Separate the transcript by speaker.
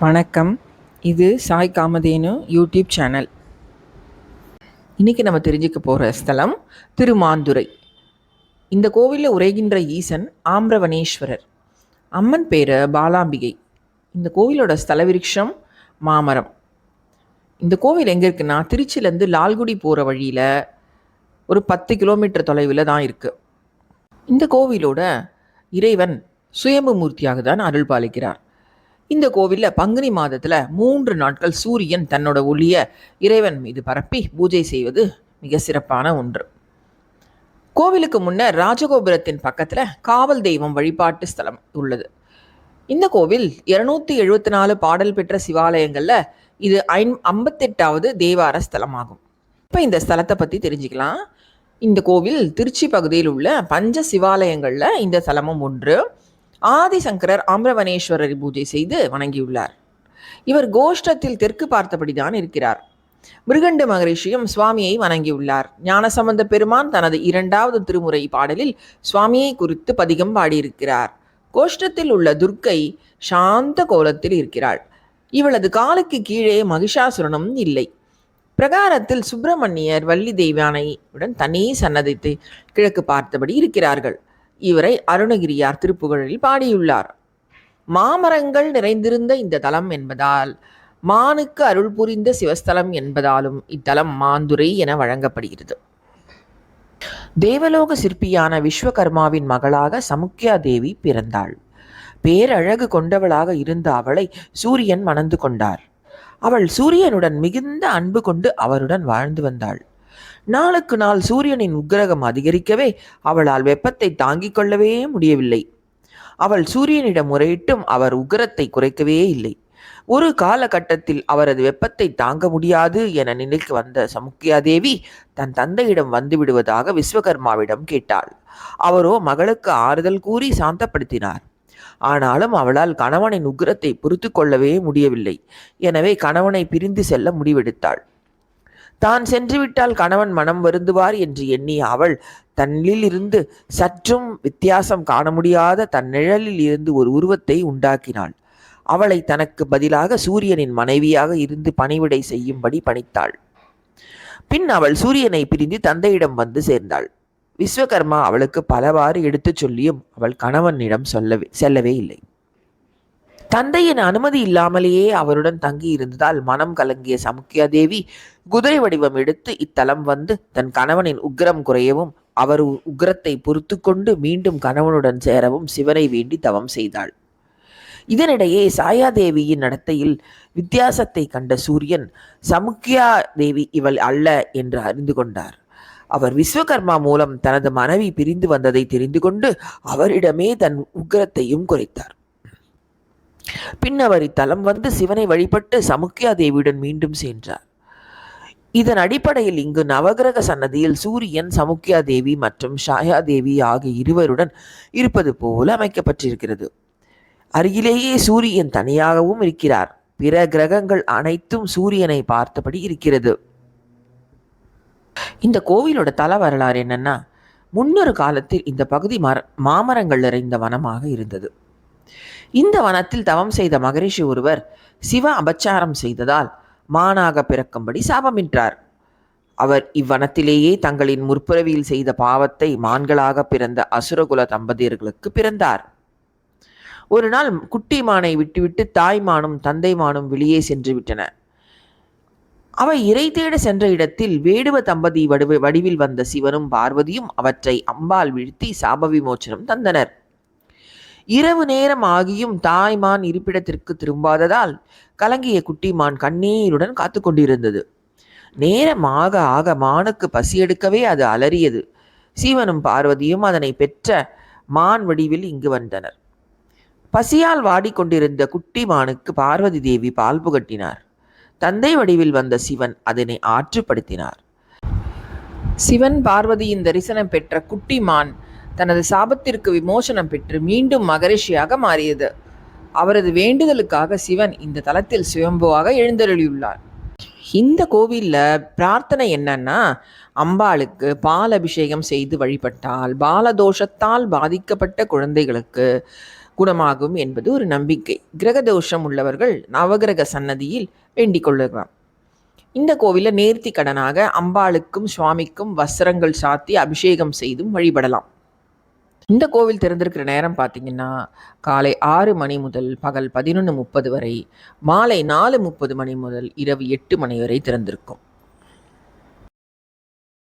Speaker 1: வணக்கம். இது Sai Kamadhenu YouTube channel. இன்றைக்கி நம்ம தெரிஞ்சுக்க போகிற ஸ்தலம் திருமாந்துறை. இந்த கோவிலில் உரைகின்ற ஈசன் ஆம்ரவனேஸ்வரர். அம்மன் பேர் பாலாம்பிகை. இந்த கோவிலோட ஸ்தல விருட்சம் மாமரம். இந்த கோவில் எங்கே இருக்குன்னா, திருச்சியிலேருந்து லால்குடி போகிற வழியில் ஒரு 10 கிலோமீட்டர் தொலைவில் தான் இருக்குது. இந்த கோவிலோட இறைவன் சுயம்பு மூர்த்தியாக தான் அருள் பாலிக்கிறார். இந்த கோவிலில் பங்குனி மாதத்தில் 3 நாட்கள் சூரியன் தன்னோட ஒளிய இறைவன் மீது பரப்பி பூஜை செய்வது மிக சிறப்பான ஒன்று. கோவிலுக்கு முன்னர் ராஜகோபுரத்தின் பக்கத்தில் காவல் தெய்வம் வழிபாட்டு ஸ்தலம் உள்ளது. இந்த கோவில் 274 பாடல் பெற்ற சிவாலயங்களில் இது 58வது தேவார ஸ்தலமாகும். இப்போ இந்த ஸ்தலத்தை பற்றி தெரிஞ்சுக்கலாம். இந்த கோவில் திருச்சி பகுதியில் உள்ள பஞ்ச சிவாலயங்களில் இந்த ஸ்தலமும் ஒன்று. ஆதிசங்கரர் ஆம்ரவனேஸ்வரரை பூஜை செய்து வணங்கியுள்ளார். இவர் கோஷ்டத்தில் தெற்கு பார்த்தபடிதான் இருக்கிறார். மிருகண்ட மகரிஷியும் சுவாமியை வணங்கியுள்ளார். ஞானசம்பந்த பெருமான் தனது 2வது திருமுறை பாடலில் சுவாமியை குறித்து பதிகம் பாடியிருக்கிறார். கோஷ்டத்தில் உள்ள துர்க்கை சாந்த கோலத்தில் இருக்கிறாள். இவளது காலுக்கு கீழே மகிஷாசுரனும் இல்லை. பிரகாரத்தில் சுப்பிரமணியர் வள்ளி தெய்வானையுடன் தனி சன்னதித்து கிழக்கு பார்த்தபடி இருக்கிறார்கள். இவரை அருணகிரியார் திருப்புகழில் பாடியுள்ளார். மாமரங்கள் நிறைந்திருந்த இந்த தலம் என்பதால் மானுக்கு அருள் புரிந்த சிவஸ்தலம் என்பதாலும் இத்தலம் மாந்துரை என வழங்கப்படுகிறது. தேவலோக சிற்பியான விஸ்வகர்மாவின் மகளாக சமுக்கியா தேவி பிறந்தாள். பேரழகு கொண்டவளாக இருந்த அவளை சூரியன் மணந்து கொண்டார். அவள் சூரியனுடன் மிகுந்த அன்பு கொண்டு அவருடன் வாழ்ந்து வந்தாள். நாளுக்கு நாள் சூரியனின் உக்கிரகம் அதிகரிக்கவே அவளால் வெப்பத்தை தாங்கிக் கொள்ளவே முடியவில்லை. அவள் சூரியனிடம் முறையிட்டும் அவர் உக்கிரத்தை குறைக்கவே இல்லை. ஒரு காலகட்டத்தில் அவரது வெப்பத்தை தாங்க முடியாது என நிலைக்கு வந்த சமுக்கியாதேவி தன் தந்தையிடம் வந்து விடுவதாக விஸ்வகர்மாவிடம் கேட்டாள். அவரோ மகளுக்கு ஆறுதல் கூறி சாந்தப்படுத்தினார். ஆனாலும் அவளால் கணவனின் உக்கிரத்தை பொறுத்து கொள்ளவே முடியவில்லை. எனவே கணவனை பிரிந்து செல்ல முடிவெடுத்தாள். தான் சென்றுவிட்டால் கணவன் மனம் வருந்துவார் என்று எண்ணிய அவள் தன்னில் இருந்து சற்றும் வித்தியாசம் காண முடியாத தன் நிழலில் இருந்து ஒரு உருவத்தை உண்டாக்கினாள். அவளை தனக்கு பதிலாக சூரியனின் மனைவியாக இருந்து பணிவிடை செய்யும்படி பணித்தாள். பின் அவள் சூரியனை பிரிந்து தந்தையிடம் வந்து சேர்ந்தாள். விஸ்வகர்மா அவளுக்கு பலவாறு எடுத்துச் சொல்லியும் அவள் கணவனிடம் செல்லவே இல்லை. தந்தையின் அனுமதி இல்லாமலேயே அவருடன் தங்கி இருந்ததால் மனம் கலங்கிய சமுக்கியாதேவி குதிரை வடிவம் எடுத்து இத்தலம் வந்து தன் கணவனின் உக்கிரம் குறையவும் அவர் உக்கிரத்தை பொறுத்து கொண்டு மீண்டும் கணவனுடன் சேரவும் சிவனை வேண்டி தவம் செய்தாள். இதனிடையே சாயாதேவியின் நடத்தையில் வித்தியாசத்தை கண்ட சூரியன் சமுக்கியா தேவி இவள் அல்ல என்று அறிந்து கொண்டார். அவர் விஸ்வகர்மா மூலம் தனது மனைவி பிரிந்து வந்ததை தெரிந்து கொண்டு அவரிடமே தன் உக்கிரத்தையும் குறைத்தார். பின் அவர் இத்தலம் வந்து சிவனை வழிபட்டு சமுக்கியா தேவியுடன் மீண்டும் சென்றார். இதன் அடிப்படையில் இங்கு நவகிரக சன்னதியில் சூரியன், சமுக்கியா தேவி மற்றும் ஷாயாதேவி ஆகிய இருவருடன் இருப்பது போல அமைக்கப்பட்டிருக்கிறது. அருகிலேயே சூரியன் தனியாகவும் இருக்கிறார். பிற கிரகங்கள் அனைத்தும் சூரியனை பார்த்தபடி இருக்கிறது. இந்த கோவிலோட தல வரலாறு என்னன்னா, முன்னொரு காலத்தில் இந்த பகுதி மாமரங்கள் நிறைந்த வனமாக இருந்தது. இந்த வனத்தில் தவம் செய்த மகரிஷி ஒருவர் சிவ அபச்சாரம் செய்ததால் மானாக பிறக்கும்படி சாபமிட்டார். அவர் இவ்வனத்திலேயே தங்களின் முற்பிறவியில் செய்த பாவத்தை மான்களாக பிறந்த அசுரகுல தம்பதியர்களுக்கு பிறந்தார். ஒரு நாள் குட்டி மானை விட்டுவிட்டு தாய் மானும் தந்தை மானும் வெளியே சென்று விட்டன. அவை இறை தேட சென்ற இடத்தில் வேடுவ தம்பதி வடிவில் வந்த சிவனும் பார்வதியும் அவற்றை அம்பால் வீழ்த்தி சாப விமோச்சனம் தந்தனர். இரவு நேரம் ஆகியும் தாய்மான் இருப்பிடத்திற்கு திரும்பாததால் கலங்கிய குட்டிமான் கண்ணீருடன் காத்து கொண்டிருந்தது. நேரம் ஆக ஆக மானுக்கு பசி எடுக்கவே அது அலறியது. சிவனும் பார்வதியும் அதனை பெற்ற மான் வடிவில் இங்கு வந்தனர். பசியால் வாடிக்கொண்டிருந்த குட்டிமானுக்கு பார்வதி தேவி பால் புகட்டினார். தந்தை வடிவில் வந்த சிவன் அதனை ஆற்றுப்படுத்தினார். சிவன் பார்வதியின் தரிசனம் பெற்ற குட்டிமான் தனது சாபத்திற்கு விமோசனம் பெற்று மீண்டும் மகரிஷியாக மாறியது. அவரது வேண்டுதலுக்காக சிவன் இந்த தலத்தில் சுயம்புவாக எழுந்தருளியுள்ளார். இந்த கோவிலில் பிரார்த்தனை என்னன்னா, அம்பாளுக்கு பால் அபிஷேகம் செய்து வழிபட்டால் பாலதோஷத்தால் பாதிக்கப்பட்ட குழந்தைகளுக்கு குணமாகும் என்பது ஒரு நம்பிக்கை. கிரகதோஷம் உள்ளவர்கள் நவகிரக சன்னதியில் வேண்டிக் கொள்ளலாம். இந்த கோவிலில் நேர்த்தி கடனாக அம்பாளுக்கும் சுவாமிக்கும் வஸ்திரங்கள் சாத்தி அபிஷேகம் செய்தும் வழிபடலாம். இந்த கோவில் திறந்திருக்கிற நேரம் பார்த்தீங்கன்னா, காலை 6 மணி முதல் பகல் 11:30 வரை, மாலை 4:30 மணி முதல் இரவு 8 மணி வரை திறந்திருக்கும்.